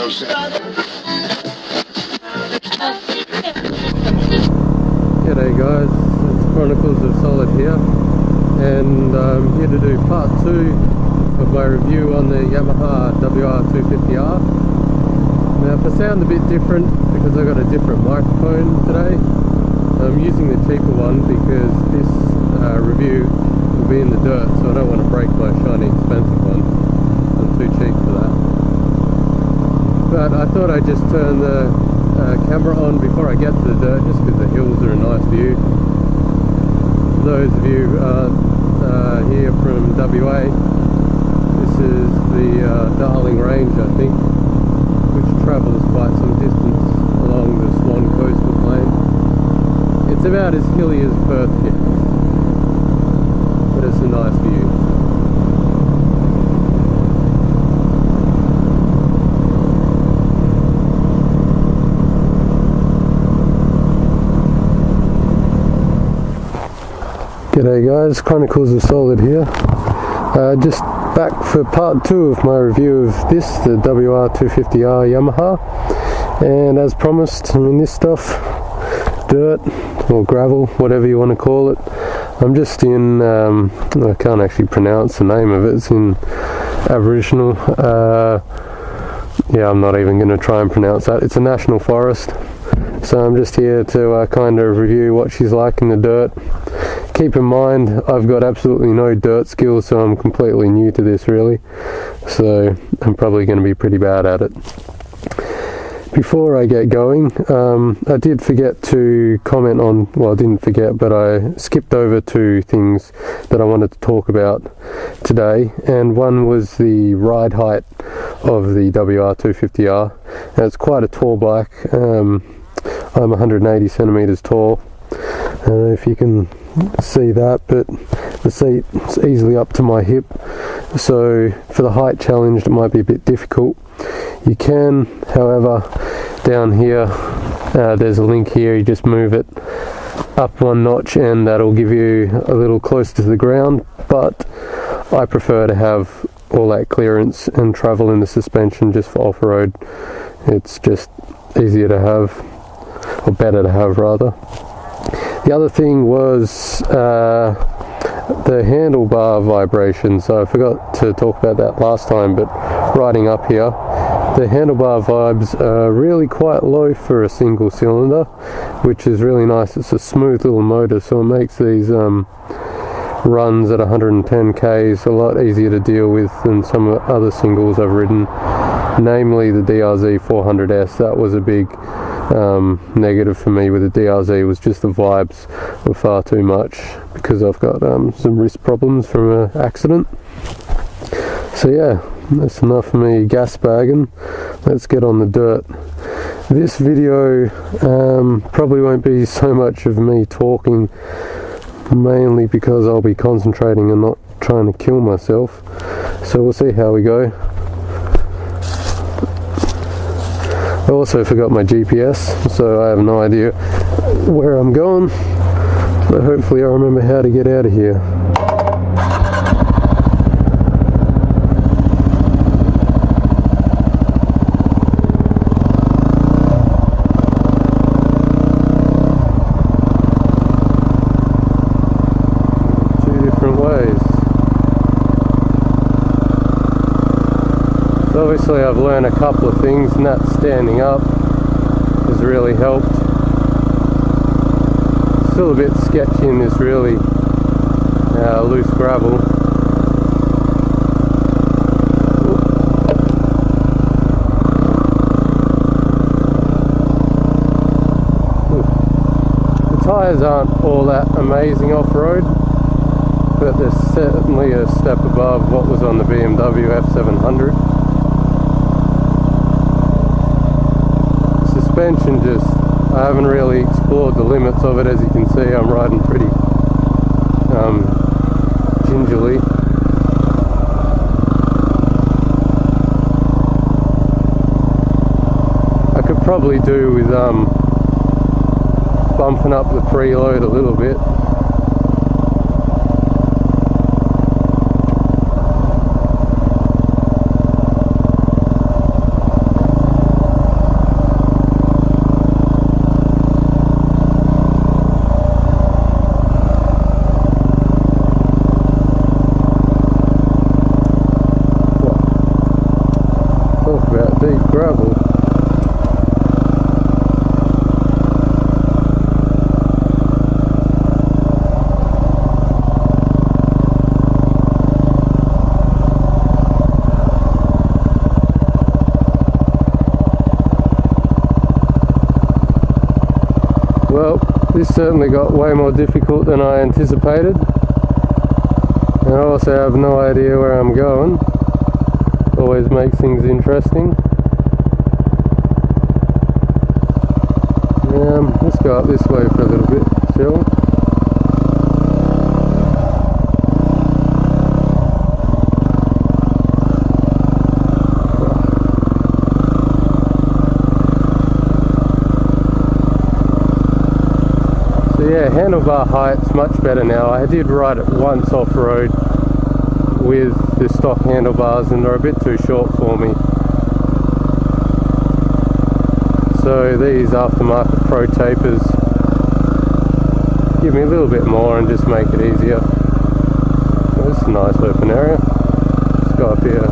G'day guys, it's Chronicles of Solid here, and I'm here to do part 2 of my review on the Yamaha WR250R. Now if I sound a bit different, because I got a different microphone today, I'm using the cheaper one because this review will be in the dirt, so I don't want to break my shiny expensive one. I'm too cheap for that. But I thought I'd just turn the camera on before I get to the dirt, just because the hills are a nice view. For those of you here from WA, this is the Darling Range, I think, which travels quite some distance along the Swan Coastal Plain. It's about as hilly as Perth gets, but it's a nice view. G'day guys, Chronicles of Solid here. Just back for part 2 of my review of this, the WR250R Yamaha. And as promised, I mean, this stuff, dirt or gravel, whatever you want to call it. I'm just in, I can't actually pronounce the name of it, it's in Aboriginal. Yeah, I'm not even going to try and pronounce that. It's a national forest. So I'm just here to kind of review what she's like in the dirt. Keep in mind, I've got absolutely no dirt skills, so I'm completely new to this really. So I'm probably going to be pretty bad at it. Before I get going, I did forget to comment on, well I didn't forget, but I skipped over 2 things that I wanted to talk about today. And one was the ride height of the WR250R. Now, it's quite a tall bike. I'm 180 centimeters tall. I don't know if you can see that, but the seat's easily up to my hip, so for the height challenge it might be a bit difficult. You can, however, down here there's a link here, you just move it up 1 notch and that'll give you a little closer to the ground, but I prefer to have all that clearance and travel in the suspension just for off-road. It's just easier to have, or better to have rather. The other thing was the handlebar vibration. So I forgot to talk about that last time, but riding up here, the handlebar vibes are really quite low for a single cylinder, which is really nice. It's a smooth little motor, so it makes these runs at 110 k's a lot easier to deal with than some of the other singles I've ridden, namely the DRZ 400S. That was a big negative for me with the DRZ, was just the vibes were far too much because I've got some wrist problems from an accident. So yeah, that's enough for me gas bagging. Let's get on the dirt. This video probably won't be so much of me talking, mainly because I'll be concentrating and not trying to kill myself. So we'll see how we go. I also forgot my GPS, so I have no idea where I'm going, but hopefully I remember how to get out of here. Obviously I've learned a couple of things, and that standing up has really helped. Still a bit sketchy in this really loose gravel. The tyres aren't all that amazing off-road, but they're certainly a step above what was on the BMW F700. Suspension, just I haven't really explored the limits of it. As you can see, I'm riding pretty gingerly. I could probably do with bumping up the preload a little bit. Well, this certainly got way more difficult than I anticipated, and I also have no idea where I'm going. Always makes things interesting. Let's go up this way for a little bit, shall we? Yeah, handlebar height's much better now. I did ride it once off-road with the stock handlebars and they're a bit too short for me. So these aftermarket Pro tapers give me a little bit more and just make it easier. This is a nice open area. Let's go up here.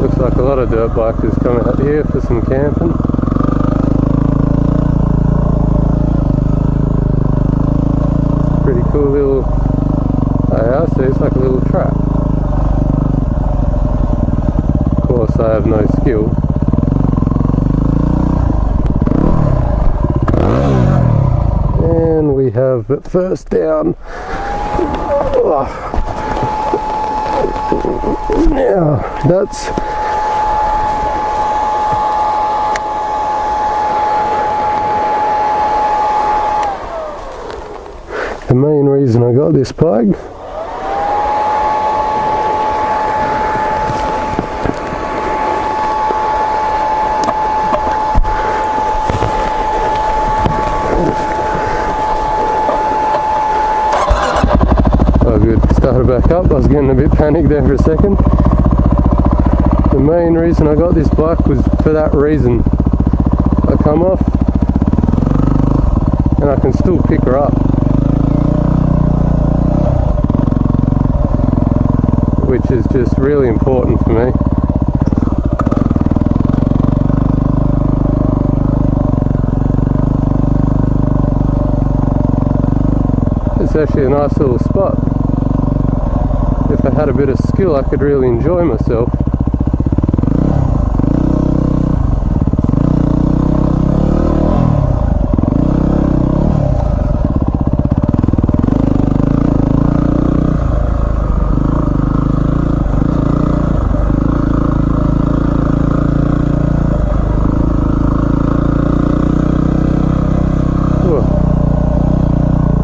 Looks like a lot of dirt bikers come out here for some camping. Pretty cool little house there. It's like a little track. Of course I have no skill. And we have it first down. Now that's the main reason I got this bike. Oh good, started back up. I was getting a bit panicked there for a second. The main reason I got this bike was for that reason. I come off and I can still pick her up, which is just really important for me. It's actually a nice little spot. If I had a bit of skill, I could really enjoy myself.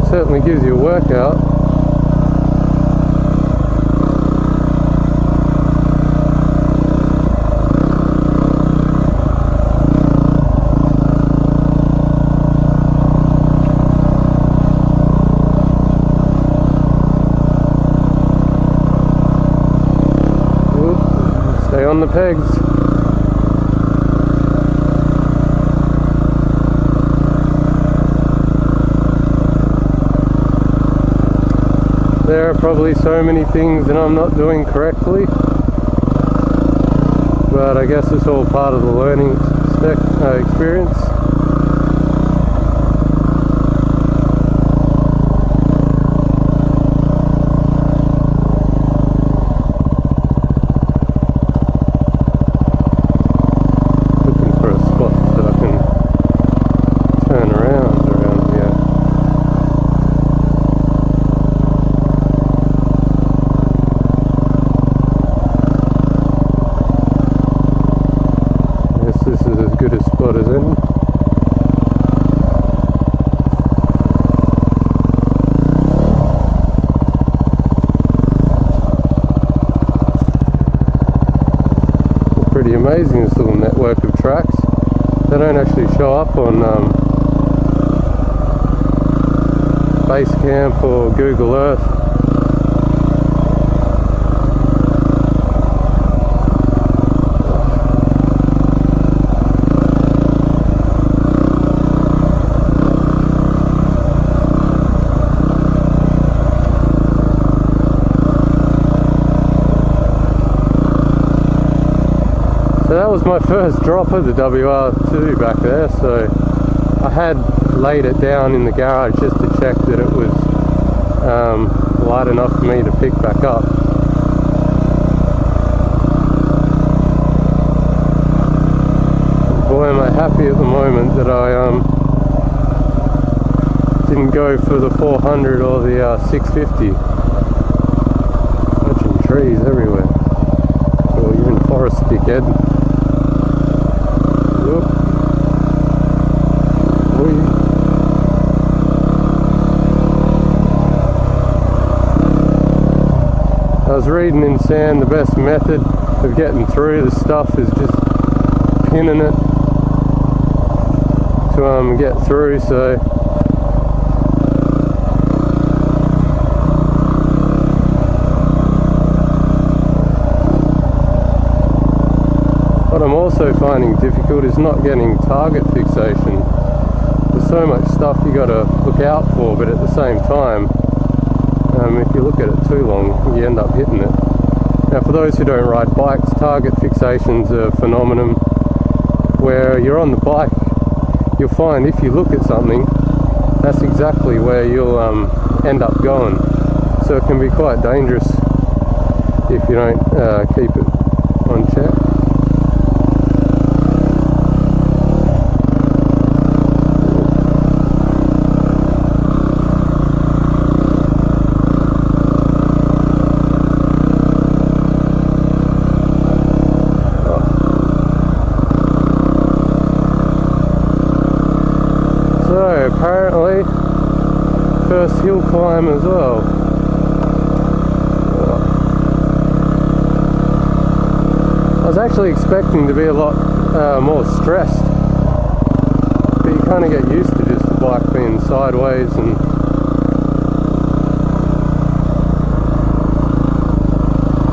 Certainly gives you a workout. Stay on the pegs. There are probably so many things that I'm not doing correctly, but I guess it's all part of the learning experience. Looking for a spot that I can turn around here. This is as good a spot as any. Pretty amazing, this little network of tracks. They don't actually show up on Basecamp or Google Earth. So that was my first drop of the WR2 back there, so I had laid it down in the garage just to check that it was light enough for me to pick back up. happy at the moment that I didn't go for the 400 or the 650. Bunch of trees everywhere. Or you're in forest, dickhead. Whoop. I was reading in sand the best method of getting through the stuff is just pinning it to get through. So what I'm also finding difficult is not getting target fixation. There's so much stuff you got to look out for, but at the same time, if you look at it too long, you end up hitting it. Now, for those who don't ride bikes, target fixation's a phenomenon where you're on the bike, you'll find if you look at something, that's exactly where you'll end up going. So it can be quite dangerous if you don't keep it on check. So apparently, first hill climb as well. I was actually expecting to be a lot more stressed, but you kind of get used to just the bike being sideways and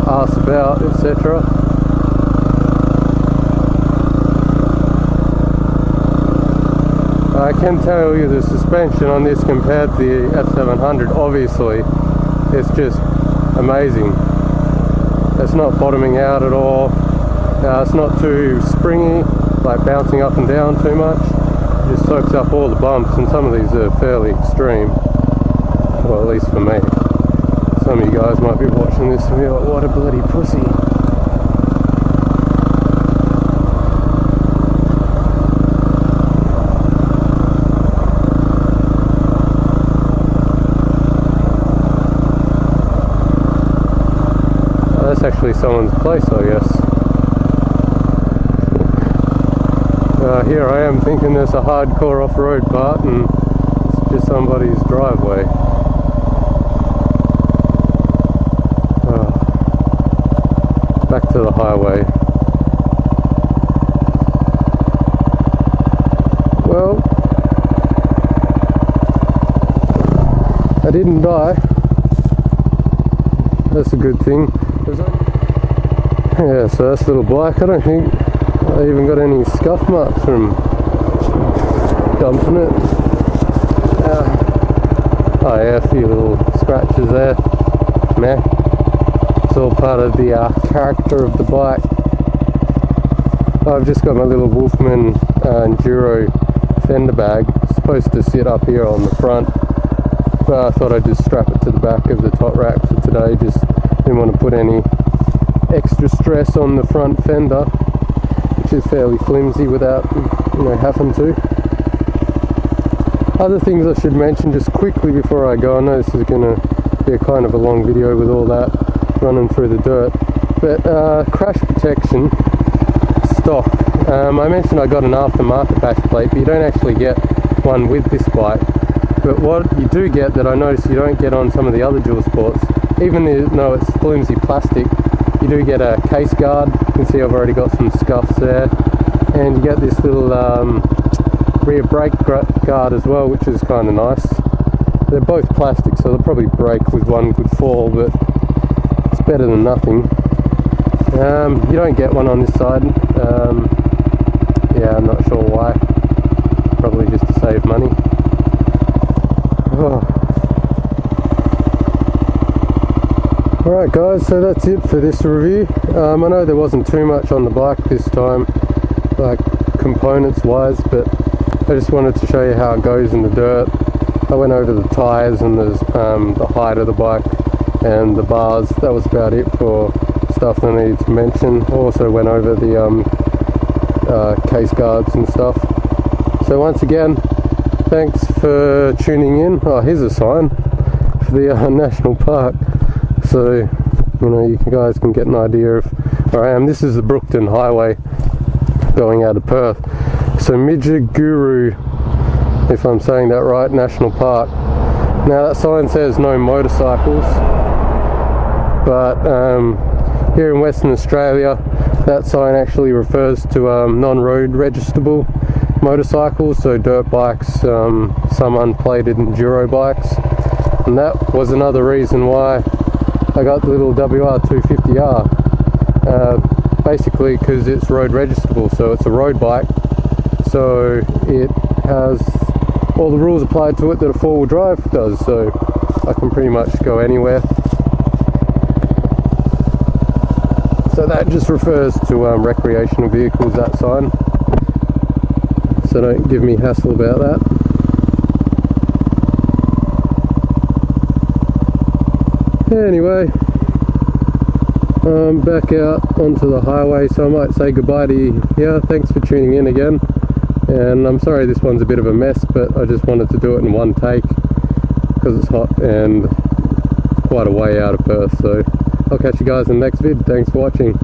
arse about, etc. I can tell you the suspension on this compared to the F700, obviously, it's just amazing. It's not bottoming out at all. It's not too springy, like bouncing up and down too much. It just soaks up all the bumps, and some of these are fairly extreme. Well, at least for me. Some of you guys might be watching this and be like, what a bloody pussy. That's actually someone's place, I guess. Here I am thinking there's a hardcore off-road part, and it's just somebody's driveway. Back to the highway. Well, I didn't die. That's a good thing. Yeah, so that's a little black. I don't think I even got any scuff marks from dumping it. Oh yeah, a few little scratches there. Meh. It's all part of the character of the bike. I've just got my little Wolfman Enduro fender bag. It's supposed to sit up here on the front, but I thought I'd just strap it to the back of the top rack for today. Just didn't want to put any extra stress on the front fender, which is fairly flimsy, without having to. Other things I should mention just quickly before I go. I know this is going to be a kind of a long video with all that running through the dirt, but crash protection stock. I mentioned I got an aftermarket back plate, but you don't actually get one with this bike. But what you do get that I noticed you don't get on some of the other dual sports, even though it's flimsy plastic, you do get a case guard. You can see I've already got some scuffs there, and you get this little rear brake guard as well, which is kind of nice. They're both plastic, so they'll probably break with one good fall, but it's better than nothing. You don't get one on this side. Yeah, I'm not sure why. Probably just to save money. Oh. Alright guys, so that's it for this review. I know there wasn't too much on the bike this time, like components wise, but I just wanted to show you how it goes in the dirt. I went over the tyres and the height of the bike and the bars. That was about it for stuff I needed to mention. I also went over the case guards and stuff. So once again, thanks for tuning in. Oh, here's a sign for the national park, so you know, you guys can get an idea of where I am. This is the Brookton Highway going out of Perth. So Midjaguru, if I'm saying that right, National Park. Now that sign says no motorcycles, but here in Western Australia that sign actually refers to non-road registerable motorcycles, so dirt bikes, some unplated enduro bikes. And that was another reason why I got the little WR250R, basically because it's road registerable, so it's a road bike, so it has all the rules applied to it that a four-wheel drive does, so I can pretty much go anywhere. So that just refers to recreational vehicles, that sign, so don't give me hassle about that. Anyway, I'm back out onto the highway, so I might say goodbye to you here. Thanks for tuning in again, and I'm sorry this one's a bit of a mess, but I just wanted to do it in one take because it's hot and quite a way out of Perth. So I'll catch you guys in the next vid. Thanks for watching.